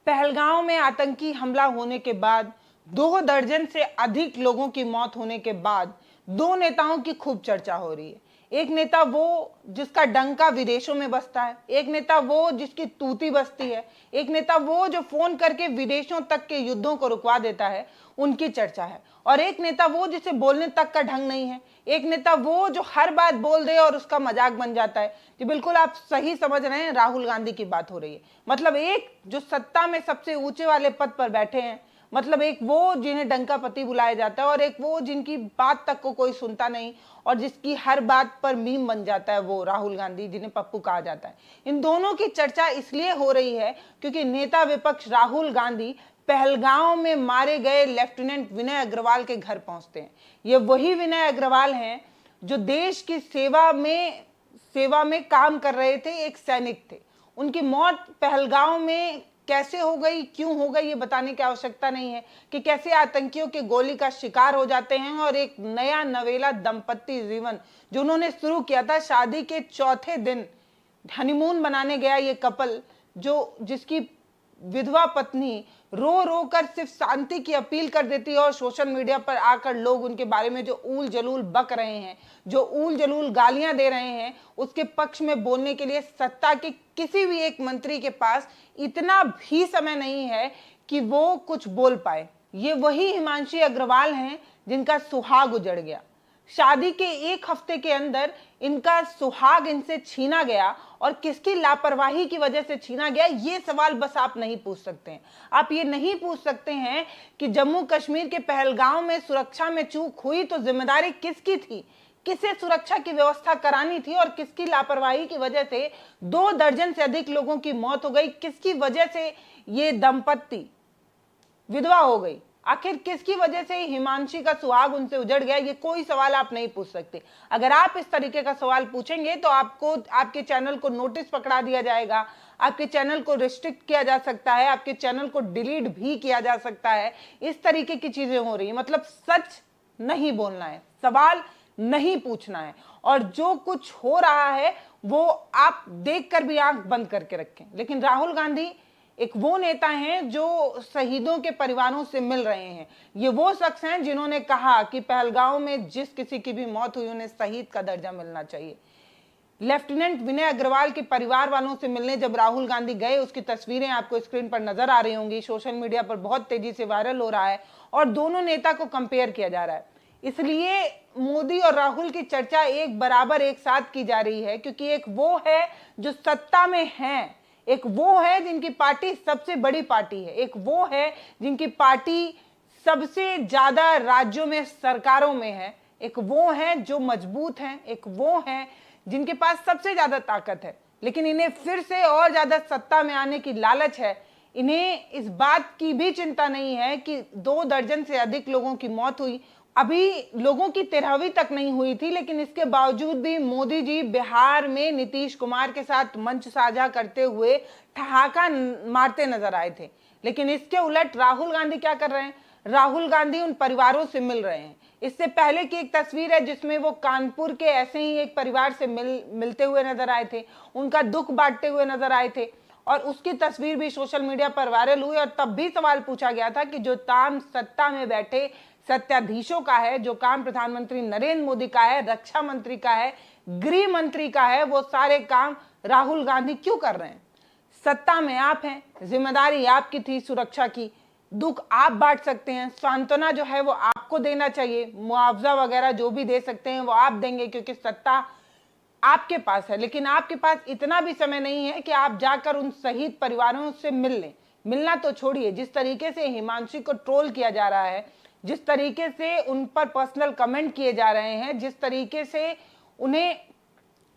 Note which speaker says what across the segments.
Speaker 1: पहलगांव में आतंकी हमला होने के बाद 2 दर्जन से अधिक लोगों की मौत होने के बाद 2 नेताओं की खूब चर्चा हो रही है। एक नेता वो जिसका डंका विदेशों में बजता है, एक नेता वो जिसकी तूती बजती है, एक नेता वो जो फोन करके विदेशों तक के युद्धों को रुकवा देता है, उनकी चर्चा है। और एक नेता वो जिसे बोलने तक का ढंग नहीं है, एक नेता वो जो हर बात बोल दे और उसका मजाक बन जाता है। जी बिल्कुल, आप सही समझ रहे हैं, राहुल गांधी की बात हो रही है। मतलब एक जो सत्ता में सबसे ऊंचे वाले पद पर बैठे हैं, मतलब एक वो जिन्हें डंका पति बुलाया जाता है और एक वो जिनकी बात तक को कोई सुनता नहीं और जिसकी हर बात पर मीम बन जाता है, वो राहुल गांधी जिन्हें पप्पू कहा जाता है। इन दोनों की चर्चा इसलिए हो रही है क्योंकि नेता विपक्ष राहुल गांधी पहलगांव में मारे गए लेफ्टिनेंट विनय अग्रवाल के घर पहुंचते हैं। ये वही विनय अग्रवाल हैं जो देश की सेवा में काम कर रहे थे, एक सैनिक थे। उनकी मौत पहलगांव में कैसे हो गई, क्यों हो गई, ये बताने की आवश्यकता नहीं है कि कैसे आतंकियों के गोली का शिकार हो जाते हैं और एक नया नवेला दंपत्ति जीवन जो उन्होंने शुरू किया था, शादी के चौथे दिन हनीमून बनाने गया ये कपल, जिसकी विधवा पत्नी रो रो कर सिर्फ शांति की अपील कर देती है और सोशल मीडिया पर आकर लोग उनके बारे में जो ऊल जलूल बक रहे हैं, जो ऊल जलूल गालियां दे रहे हैं, उसके पक्ष में बोलने के लिए सत्ता के किसी भी एक मंत्री के पास इतना भी समय नहीं है कि वो कुछ बोल पाए। ये वही हिमांशी अग्रवाल हैं जिनका सुहाग उजड़ गया। शादी के 1 हफ्ते के अंदर इनका सुहाग इनसे छीना गया और किसकी लापरवाही की वजह से छीना गया, ये सवाल बस आप नहीं पूछ सकते हैं। आप ये नहीं पूछ सकते हैं कि जम्मू कश्मीर के पहलगांव में सुरक्षा में चूक हुई तो जिम्मेदारी किसकी थी, किसे सुरक्षा की व्यवस्था करानी थी और किसकी लापरवाही की वजह से 2 दर्जन से अधिक लोगों की मौत हो गई, किसकी वजह से ये दंपत्ति विधवा हो गई, आखिर किसकी वजह से हिमांशी का सुहाग उनसे उजड़ गया, ये कोई सवाल आप नहीं पूछ सकते। अगर आप इस तरीके का सवाल पूछेंगे तो आपको आपके चैनल को नोटिस पकड़ा दिया जाएगा, आपके चैनल को रिस्ट्रिक्ट किया जा सकता है, आपके चैनल को डिलीट भी किया जा सकता है। इस तरीके की चीजें हो रही है। मतलब सच नहीं बोलना है, सवाल नहीं पूछना है और जो कुछ हो रहा है वो आप देखकर भी आंख बंद करके रखें। लेकिन राहुल गांधी एक वो नेता हैं जो शहीदों के परिवारों से मिल रहे हैं। ये वो शख्स हैं जिन्होंने कहा कि पहलगांव में जिस किसी की भी मौत हुई उन्हें शहीद का दर्जा मिलना चाहिए। लेफ्टिनेंट विनय अग्रवाल के परिवार वालों से मिलने जब राहुल गांधी गए, उसकी तस्वीरें आपको स्क्रीन पर नजर आ रही होंगी, सोशल मीडिया पर बहुत तेजी से वायरल हो रहा है और दोनों नेता को कंपेयर किया जा रहा है। इसलिए मोदी और राहुल की चर्चा एक बराबर एक साथ की जा रही है क्योंकि एक वो है जो सत्ता में है, एक वो है जिनकी पार्टी सबसे बड़ी पार्टी है, एक वो है जिनकी पार्टी सबसे ज्यादा राज्यों में सरकारों में है, एक वो है जो मजबूत हैं, एक वो है जिनके पास सबसे ज्यादा ताकत है। लेकिन इन्हें फिर से और ज्यादा सत्ता में आने की लालच है। इन्हें इस बात की भी चिंता नहीं है कि 2 दर्जन से अधिक लोगों की मौत हुई, अभी लोगों की 13वीं तक नहीं हुई थी, लेकिन इसके बावजूद भी मोदी जी बिहार में नीतीश कुमार के साथ मंच साझा करते हुए ठहाका मारते नजर आए थे। लेकिन इसके उलट राहुल गांधी क्या कर रहे हैं, राहुल गांधी उन परिवारों से मिल रहे हैं। इससे पहले की एक तस्वीर है जिसमें वो कानपुर के ऐसे ही एक परिवार से मिलते हुए नजर आए थे, उनका दुख बांटते हुए नजर आए थे और उसकी तस्वीर भी सोशल मीडिया पर वायरल हुई और तब भी सवाल पूछा गया था कि जो काम सत्ता में बैठे सत्ताधीशों का है, जो काम प्रधानमंत्री नरेंद्र मोदी का है, रक्षा मंत्री का है, गृह मंत्री का है, वो सारे काम राहुल गांधी क्यों कर रहे हैं? सत्ता में आप हैं, जिम्मेदारी आपकी थी सुरक्षा की, दुख आप बांट सकते हैं, सांत्वना जो है वो आपको देना चाहिए, मुआवजा वगैरह जो भी दे सकते हैं वो आप देंगे क्योंकि सत्ता आपके पास है। लेकिन आपके पास इतना भी समय नहीं है कि आप जाकर उन शहीद परिवारों से मिल लें। मिलना तो छोड़िए, जिस तरीके से हिमांशी को ट्रोल किया जा रहा है, जिस तरीके से उन पर पर्सनल कमेंट किए जा रहे हैं, जिस तरीके से उन्हें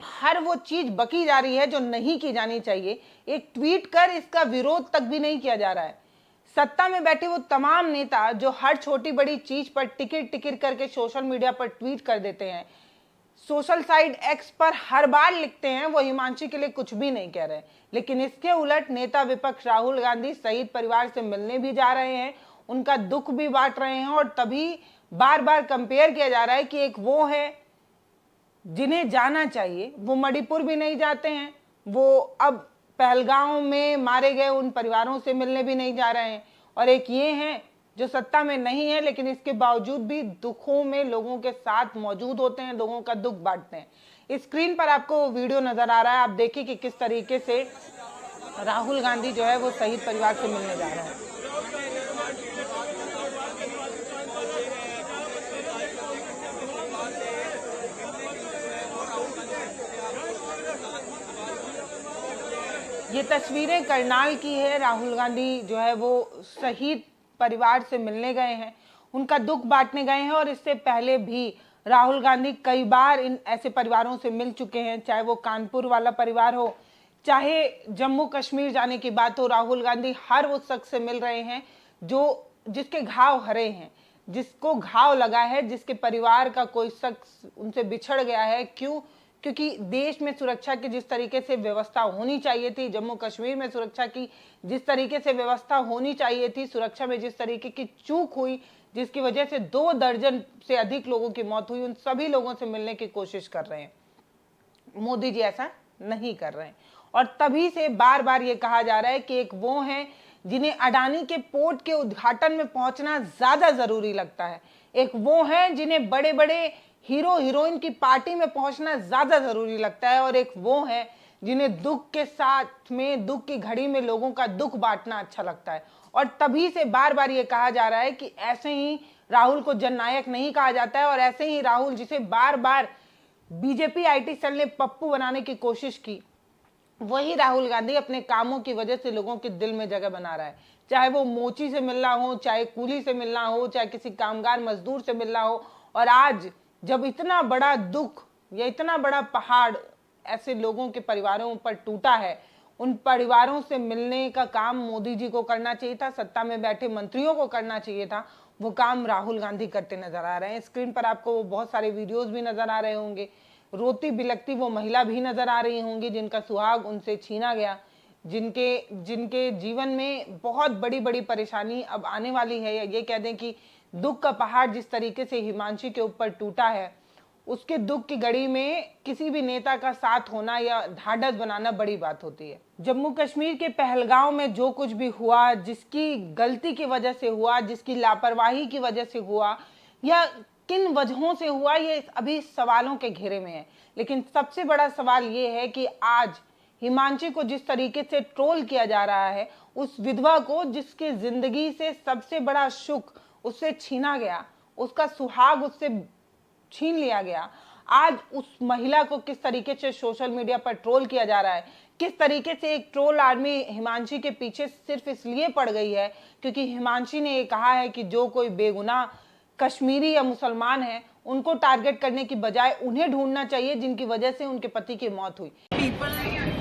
Speaker 1: हर वो चीज बकी जा रही है जो नहीं की जानी चाहिए, एक ट्वीट कर इसका विरोध तक भी नहीं किया जा रहा है। सत्ता में बैठे वो तमाम नेता जो हर छोटी बड़ी चीज पर टिकिर टिकिर करके सोशल मीडिया पर ट्वीट कर देते हैं, सोशल साइट एक्स पर हर बार लिखते हैं, वो हिमांशी के लिए कुछ भी नहीं कह रहे। लेकिन इसके उलट नेता विपक्ष राहुल गांधी शहीद परिवार से मिलने भी जा रहे हैं, उनका दुख भी बांट रहे हैं और तभी बार बार कंपेयर किया जा रहा है कि एक वो है जिन्हें जाना चाहिए वो मणिपुर भी नहीं जाते हैं, वो अब पहलगाम में मारे गए उन परिवारों से मिलने भी नहीं जा रहे हैं, और एक ये हैं जो सत्ता में नहीं है लेकिन इसके बावजूद भी दुखों में लोगों के साथ मौजूद होते हैं, लोगों का दुख बांटते हैं। स्क्रीन पर आपको वीडियो नजर आ रहा है, आप देखिए कि किस तरीके से राहुल गांधी जो है वो शहीद परिवार से मिलने जा रहे हैं। ये तस्वीरें करनाल की है। राहुल गांधी जो है वो शहीद परिवार से मिलने गए हैं, उनका दुख बांटने गए हैं, और इससे पहले भी राहुल गांधी कई बार इन ऐसे परिवारों से मिल चुके हैं, चाहे वो कानपुर वाला परिवार हो, चाहे जम्मू कश्मीर जाने की बात हो। राहुल गांधी हर उस शख्स से मिल रहे हैं जो जिसके घाव हरे हैं, जिसको घाव लगा है, जिसके परिवार का कोई शख्स उनसे बिछड़ गया है। क्यों? क्योंकि देश में सुरक्षा की जिस तरीके से व्यवस्था होनी चाहिए थी, जम्मू कश्मीर में सुरक्षा की जिस तरीके से व्यवस्था होनी चाहिए थी, सुरक्षा में जिस तरीके की चूक हुई जिसकी वजह से 2 दर्जन से अधिक लोगों की मौत हुई, उन सभी लोगों से मिलने की कोशिश कर रहे हैं। मोदी जी ऐसा नहीं कर रहे हैं, और तभी से बार बार ये कहा जा रहा है कि एक वो हैं जिन्हें अडानी के पोर्ट के उद्घाटन में पहुंचना ज्यादा जरूरी लगता है, एक वो हैं जिन्हें बड़े बड़े हीरो हीरोइन की पार्टी में पहुंचना ज्यादा जरूरी लगता है, और एक वो है जिन्हें दुख के साथ में, दुख की घड़ी में लोगों का दुख बांटना अच्छा लगता है। और तभी से बार बार ये कहा जा रहा है कि ऐसे ही राहुल को जननायक नहीं कहा जाता है, और ऐसे ही राहुल जिसे बार बार बीजेपी आईटी सेल ने पप्पू बनाने की कोशिश की, वही राहुल गांधी अपने कामों की वजह से लोगों के दिल में जगह बना रहा है। चाहे वो मोची से मिलना हो, चाहे कूली से मिलना हो, चाहे किसी कामगार मजदूर से मिलना हो। और आज जब इतना बड़ा दुख या इतना बड़ा पहाड़ ऐसे लोगों के परिवारों पर टूटा है, उन परिवारों से मिलने का काम मोदी जी को करना चाहिए था, सत्ता में बैठे मंत्रियों को करना चाहिए था। वो काम राहुल गांधी करते नजर आ रहे हैं। स्क्रीन पर आपको बहुत सारे वीडियोस भी नजर आ रहे होंगे, रोती बिलखती वो महिला भी नजर आ रही होंगी जिनका सुहाग उनसे छीना गया, जिनके जीवन में बहुत बड़ी बड़ी परेशानी अब आने वाली है, या ये कह दें कि दुख का पहाड़ जिस तरीके से हिमांशी के ऊपर टूटा है, उसके दुख की घड़ी में किसी भी नेता का साथ होना या ढाढ़स बनाना बड़ी बात होती है। जम्मू कश्मीर के पहलगाम में जो कुछ भी हुआ, जिसकी गलती की वजह से हुआ, जिसकी लापरवाही की वजह से हुआ, या किन वजहों से हुआ, ये अभी सवालों के घेरे में है। लेकिन सबसे बड़ा सवाल ये है कि आज हिमांशी को जिस तरीके से ट्रोल किया जा रहा है, उस विधवा को जिसकी जिंदगी से सबसे बड़ा सुख उससे छीना गया, उसका सुहाग उससे छीन लिया गया, आज उस महिला को किस तरीके से सोशल मीडिया पर ट्रोल किया जा रहा है, किस तरीके से एक ट्रोल आर्मी हिमांशी के पीछे सिर्फ इसलिए पड़ गई है क्योंकि हिमांशी ने ये कहा है कि जो कोई बेगुनाह कश्मीरी या मुसलमान है उनको टारगेट करने की बजाय उन्हें ढूंढना चाहिए जिनकी वजह से उनके पति की मौत हुई।
Speaker 2: People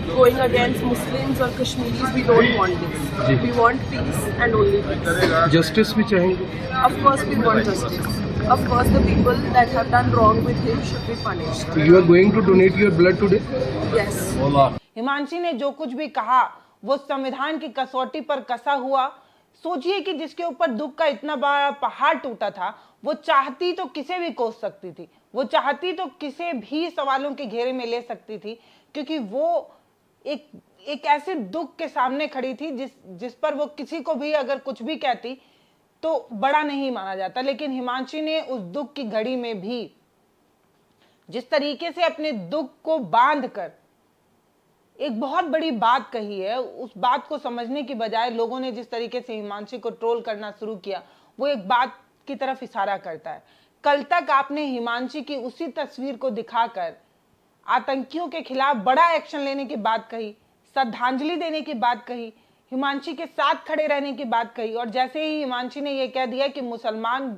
Speaker 2: going against Muslims or Kashmiris, we don't want this. We want peace and only peace.
Speaker 3: Justice भी चाहेंगे?
Speaker 2: Of course we want justice. Of course the people that have done wrong with him should be punished.
Speaker 3: You are going to donate your blood today?
Speaker 2: Yes.
Speaker 1: Himanshi ने जो कुछ भी कहा वो संविधान की कसौटी पर कसा हुआ। सोचिए कि जिसके ऊपर दुख का इतना बड़ा पहाड़ टूटा था, वो चाहती तो किसे भी कोस सकती थी, वो चाहती तो किसे भी सवालों के घेरे में ले सकती थी, क्योंकि वो एक ऐसे दुख के सामने खड़ी थी जिस पर वो किसी को भी अगर कुछ भी कहती तो बड़ा नहीं माना जाता। लेकिन हिमांशी ने उस दुख की घड़ी में भी जिस तरीके से अपने दुख को बांध कर एक बहुत बड़ी बात कही है, उस बात को समझने की बजाय लोगों ने जिस तरीके से हिमांशी को ट्रोल करना शुरू किया, वो एक बात की तरफ इशारा करता है। कल तक आपने हिमांशी की उसी तस्वीर को दिखाकर आतंकियों के खिलाफ बड़ा एक्शन लेने की बात कही, श्रद्धांजलि देने की बात कही, हिमांशी के साथ खड़े रहने की बात कही, और जैसे ही हिमांशी ने यह कह दिया कि मुसलमान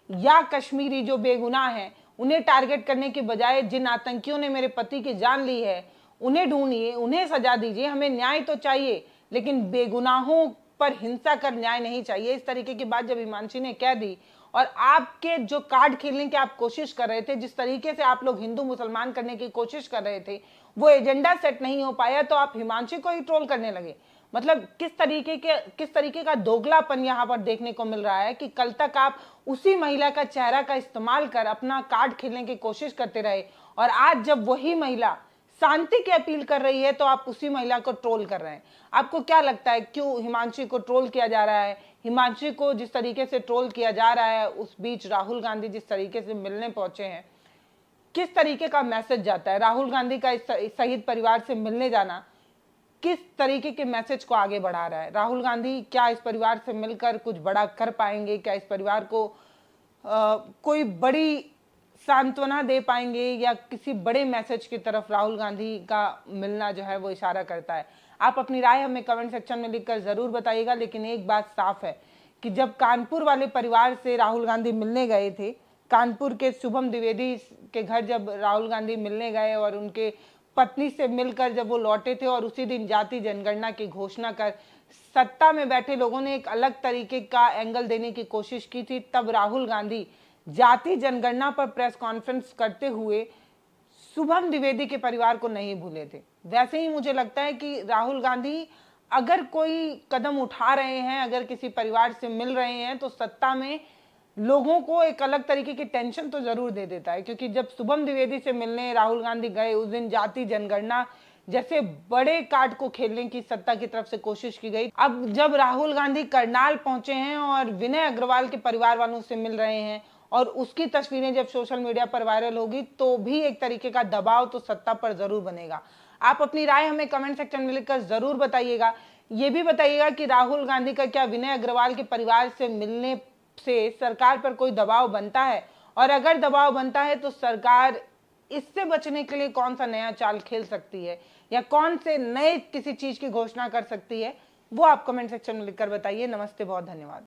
Speaker 1: या कश्मीरी जो बेगुनाह हैं उन्हें टारगेट करने की बजाय जिन आतंकियों ने मेरे पति की जान ली है उन्हें ढूंढिए, उन्हें सजा दीजिए, हमें न्याय तो चाहिए लेकिन बेगुनाहों पर हिंसा कर न्याय नहीं चाहिए। इस तरीके की बात जब हिमांशी ने कह दी, और आपके जो कार्ड खेलने की आप कोशिश कर रहे थे, जिस तरीके से आप लोग हिंदू मुसलमान करने की कोशिश कर रहे थे, वो एजेंडा सेट नहीं हो पाया तो आप हिमांशी को ही ट्रोल करने लगे। मतलब किस तरीके का दोगलापन यहाँ पर देखने को मिल रहा है कि कल तक आप उसी महिला का चेहरा का इस्तेमाल कर अपना कार्ड खेलने की कोशिश करते रहे, और आज जब वही महिला शांति की अपील कर रही है तो आप उसी महिला को ट्रोल कर रहे हैं। आपको क्या लगता है क्यों हिमांशी को ट्रोल किया जा रहा है? हिमांशी को जिस तरीके से ट्रोल किया जा रहा है, उस बीच राहुल गांधी जिस तरीके से मिलने पहुंचे हैं, किस तरीके का मैसेज जाता है? राहुल गांधी का इस शहीद परिवार से मिलने जाना किस तरीके के मैसेज को आगे बढ़ा रहा है? राहुल गांधी क्या इस परिवार से मिलकर कुछ बड़ा कर पाएंगे? क्या इस परिवार को कोई बड़ी सांत्वना दे पाएंगे, या किसी बड़े मैसेज की तरफ राहुल गांधी का मिलना जो है वो इशारा करता है? आप अपनी राय हमें कमेंट सेक्शन में लिखकर जरूर बताइएगा। लेकिन एक बात साफ है कि जब कानपुर वाले परिवार से राहुल गांधी मिलने गए थे, कानपुर के शुभम द्विवेदी के घर जब राहुल गांधी मिलने गए और उनके पत्नी से मिलकर जब वो लौटे थे और उसी दिन जाति जनगणना की घोषणा कर सत्ता में बैठे लोगों ने एक अलग तरीके का एंगल देने की कोशिश की थी, तब राहुल गांधी जाति जनगणना पर प्रेस कॉन्फ्रेंस करते हुए शुभम द्विवेदी के परिवार को नहीं भूले थे। वैसे ही मुझे लगता है कि राहुल गांधी अगर कोई कदम उठा रहे हैं, अगर किसी परिवार से मिल रहे हैं, तो सत्ता में लोगों को एक अलग तरीके की टेंशन तो जरूर दे देता है। क्योंकि जब शुभम द्विवेदी से मिलने राहुल गांधी गए, उस दिन जाति जनगणना जैसे बड़े कार्ड को खेलने की सत्ता की तरफ से कोशिश की गई। अब जब राहुल गांधी करनाल पहुंचे हैं और विनय अग्रवाल के परिवार वालों से मिल रहे हैं और उसकी तस्वीरें जब सोशल मीडिया पर वायरल होगी, तो भी एक तरीके का दबाव तो सत्ता पर जरूर बनेगा। आप अपनी राय हमें कमेंट सेक्शन में लिखकर जरूर बताइएगा। ये भी बताइएगा कि राहुल गांधी का क्या विनय अग्रवाल के परिवार से मिलने से सरकार पर कोई दबाव बनता है, और अगर दबाव बनता है तो सरकार इससे बचने के लिए कौन सा नया चाल खेल सकती है, या कौन से नए किसी चीज की घोषणा कर सकती है, वो आप कमेंट सेक्शन में लिखकर बताइए। नमस्ते, बहुत धन्यवाद।